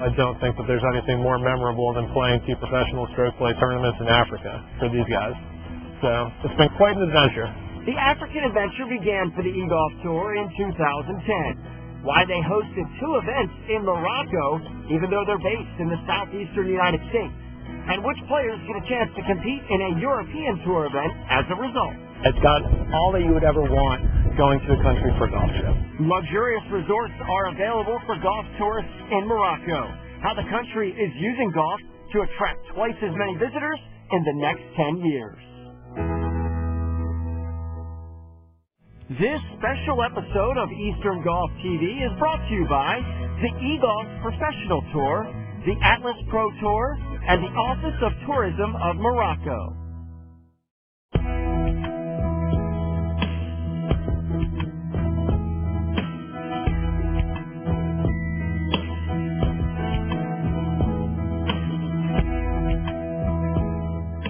I don't think that there's anything more memorable than playing 2 professional stroke play tournaments in Africa for these guys. So it's been quite an adventure. The African adventure began for the eGolf Tour in 2010. Why they hosted 2 events in Morocco, even though they're based in the southeastern United States, and which players get a chance to compete in a European Tour event as a result. It's got all that you would ever want going to a country for a golf trip. Luxurious resorts are available for golf tourists in Morocco. How the country is using golf to attract twice as many visitors in the next 10 years. This special episode of Eastern Golf TV is brought to you by the eGolf Professional Tour, the Atlas Pro Tour, and the Office of Tourism of Morocco.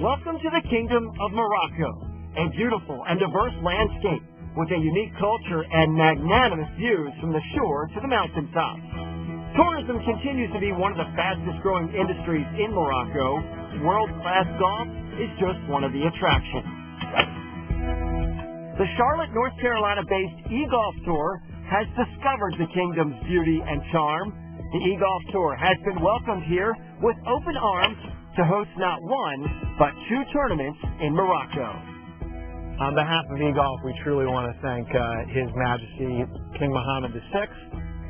Welcome to the Kingdom of Morocco, a beautiful and diverse landscape with a unique culture and magnanimous views from the shore to the mountaintops. Tourism continues to be one of the fastest growing industries in Morocco. World-class golf is just one of the attractions. The Charlotte, North Carolina-based eGolf Tour has discovered the kingdom's beauty and charm. The eGolf Tour has been welcomed here with open arms to host not 1, but 2 tournaments in Morocco. On behalf of eGolf, we truly want to thank His Majesty King Mohammed VI,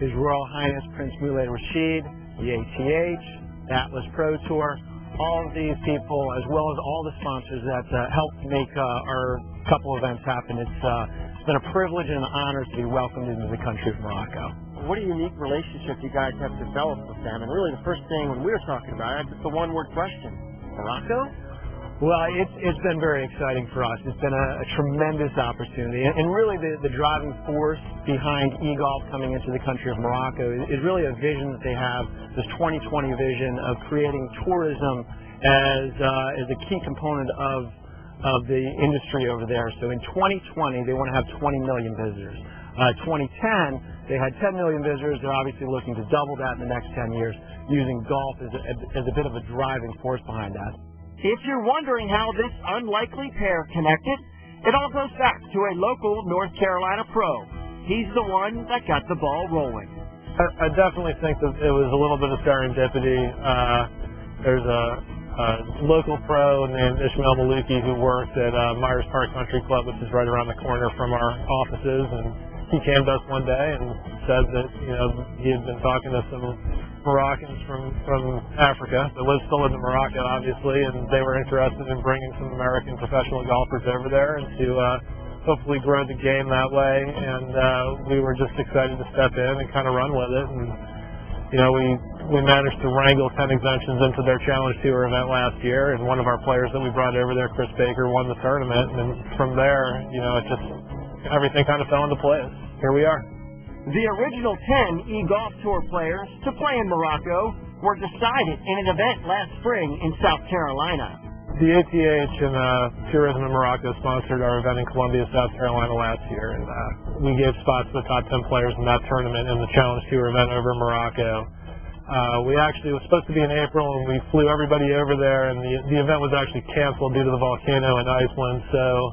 His Royal Highness Prince Moulay Rashid, the ATH, the Atlas Pro Tour, all of these people, as well as all the sponsors that helped make our couple events happen. It's been a privilege and an honor to be welcomed into the country of Morocco. What a unique relationship you guys have developed with them. And really the first thing when we were talking about it, it's the one-word question. Morocco? Well, it's been very exciting for us. It's been a tremendous opportunity. And really the driving force behind eGolf coming into the country of Morocco is really a vision that they have, this 2020 vision of creating tourism as a key component of the industry over there. So in 2020, they want to have 20 million visitors. 2010, they had 10 million visitors. They're obviously looking to double that in the next 10 years, using golf as a bit of a driving force behind that. If you're wondering how this unlikely pair connected, it all goes back to a local North Carolina pro. He's the one that got the ball rolling. I definitely think that it was a little bit of serendipity. There's a local pro named Ishmael Maluki who worked at Myers Park Country Club, which is right around the corner from our offices, and he came to us one day and said that he had been talking to some Moroccans from Africa that still live in Morocco, obviously, and they were interested in bringing some American professional golfers over there and to hopefully grow the game that way. And we were just excited to step in and kind of run with it. And we managed to wrangle 10 exemptions into their Challenge Tour event last year, and one of our players that we brought over there, Chris Baker, won the tournament. And from there, it just everything kind of fell into place. Here we are. The original 10 eGolf Tour players to play in Morocco were decided in an event last spring in South Carolina. The ATH and Tourism in Morocco sponsored our event in Columbia, South Carolina last year, and we gave spots to the top 10 players in that tournament in the Challenge Tour event over in Morocco. We actually, it was supposed to be in April, and we flew everybody over there, and the event was actually canceled due to the volcano in Iceland, so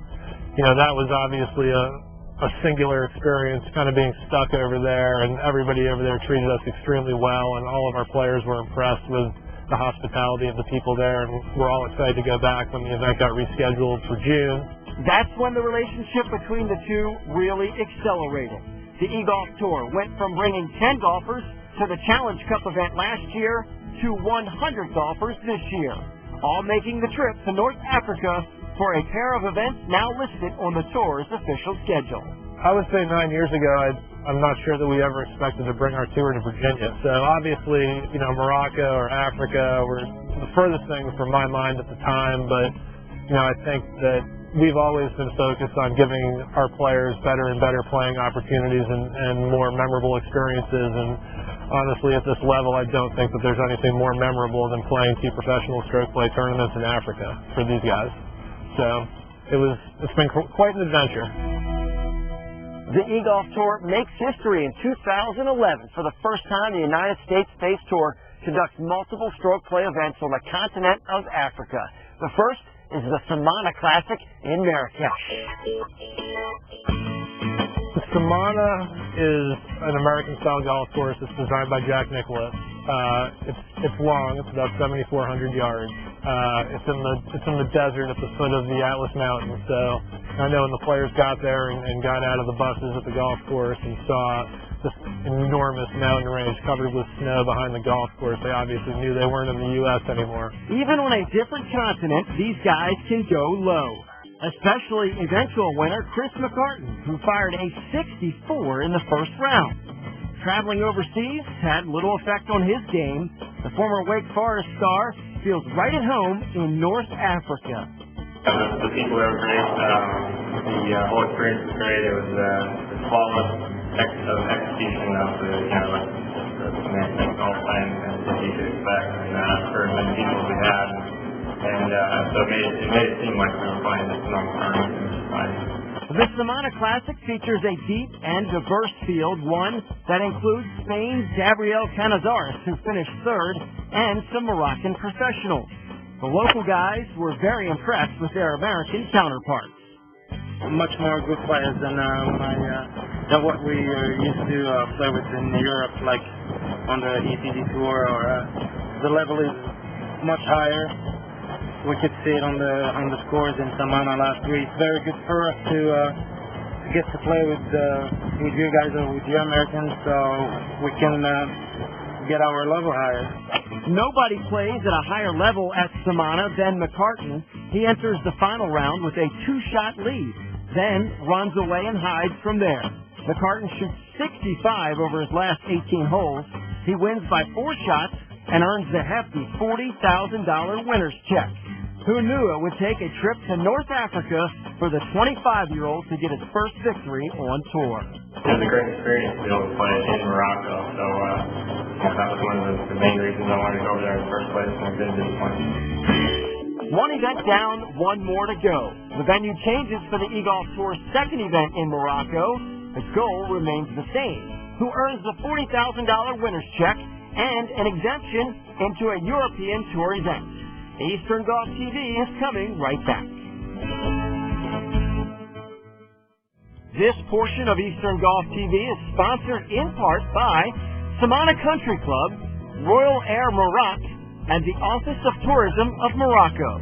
that was obviously a singular experience, kind of being stuck over there, and everybody over there treated us extremely well, and all of our players were impressed with the hospitality of the people there, and we're all excited to go back when the event got rescheduled for June. That's when the relationship between the two really accelerated. The eGolf Tour went from bringing 10 golfers to the Challenge Cup event last year to 100 golfers this year, all making the trip to North Africa for a pair of events now listed on the tour's official schedule. I would say 9 years ago, I'm not sure that we ever expected to bring our tour to Virginia. So obviously, Morocco or Africa were the furthest thing from my mind at the time, but I think that we've always been focused on giving our players better and better playing opportunities and more memorable experiences. And honestly, at this level, I don't think that there's anything more memorable than playing 2 professional stroke play tournaments in Africa for these guys. So it's been quite an adventure. The eGolf Tour makes history in 2011. For the first time, the United States Space Tour conducts multiple stroke play events on the continent of Africa. The first is the Samana Classic in Marrakesh. The Samana is an American-style golf course. It's designed by Jack Nicklaus. It's long. It's about 7,400 yards. It's in the desert at the foot of the Atlas Mountains. So I know when the players got there and got out of the buses at the golf course and saw this enormous mountain range covered with snow behind the golf course, they obviously knew they weren't in the U.S. anymore. Even on a different continent, these guys can go low. Especially eventual winner Chris McCartan, who fired a 64 in the first round. Traveling overseas had little effect on his game. The former Wake Forest star feels right at home in North Africa. The people there were great. The whole experience was great. It was the flawless execution of the golf plan as you could expect, and for as many people as we had. And so it made it seem like we were playing this normal tournament. The Samana Classic features a deep and diverse field, one that includes Spain's Gabriel Canizares, who finished third, and some Moroccan professionals. The local guys were very impressed with their American counterparts. Much more good players than what we used to play with in Europe, like on the ECD Tour, or the level is much higher. We could see it on the scores in Samana last week. Very good for us to get to play with you guys or with you Americans, so we can get our level higher. Nobody plays at a higher level at Samana than McCartan. He enters the final round with a 2-shot lead, then runs away and hides from there. McCartan shoots 65 over his last 18 holes. He wins by 4 shots and earns the hefty $40,000 winner's check. Who knew it would take a trip to North Africa for the 25-year-old to get his first victory on tour? It was a great experience to be able to play in Morocco, so that was one of the main reasons I wanted to go over there in the first place, and I've been disappointed. One event down, one more to go. The venue changes for the eGolf Tour's second event in Morocco. The goal remains the same. Who earns the $40,000 winner's check and an exemption into a European Tour event. Eastern Golf TV is coming right back. This portion of Eastern Golf TV is sponsored in part by Samana Country Club, Royal Air Maroc, and the Office of Tourism of Morocco.